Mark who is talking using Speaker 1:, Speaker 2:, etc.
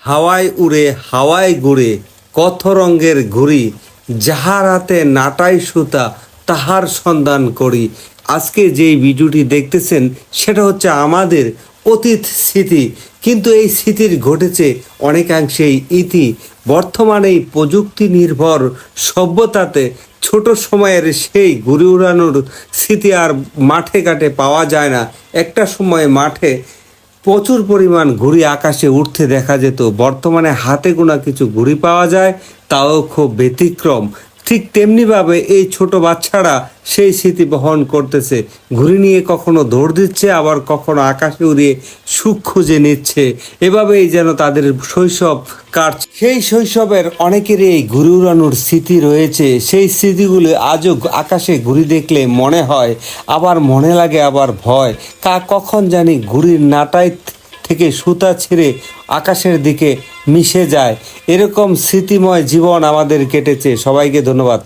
Speaker 1: হাওয়ায় উড়ে হাওয়ায় ঘুরে কত রঙের ঘুড়ি, যাহার হাতে নাটাই সুতা তাহার সন্ধান করি। আজকে যেই ভিডিওটি দেখতেছেন সেটা হচ্ছে আমাদের অতীত স্মৃতি, কিন্তু এই স্মৃতির ঘটেছে অনেকাংশেই ইতি। বর্তমানে এই প্রযুক্তি নির্ভর সভ্যতাতে ছোট সময়ের সেই ঘুড়ি উড়ানোর স্মৃতি আর মাঠে ঘাটে পাওয়া যায় না। একটা সময় মাঠে প্রচুর পরিমাণ ঘুড়ি আকাশে উঠতে দেখা যেত। বর্তমানে হাতে গোনা কিছু ঘুড়ি পাওয়া যায়, তাও খুব ব্যতিক্রম। ঠিক তেমনিভাবে এই ছোট বাচ্চারা সেই স্মৃতি বহন করতেছে। ঘুড়ি নিয়ে কখনো দৌড় দিচ্ছে, আবার কখনো আকাশে উড়িয়ে সুখ খুঁজে নিচ্ছে। এভাবেই যেন তাদের শৈশব কাটছে। সেই শৈশবের অনেকেরই এই ঘুড়ি উড়ানোর স্মৃতি রয়েছে। সেই স্মৃতিগুলো আজও আকাশে ঘুড়ি দেখলে মনে হয়, আবার মনে লাগে, আবার ভয়। কখন জানি ঘুড়ির নাটাই থেকে সুতা ছিঁড়ে আকাশের দিকে মিশে যায়। এরকম স্মৃতিময় জীবন আমাদের কেটেছে। সবাইকে ধন্যবাদ।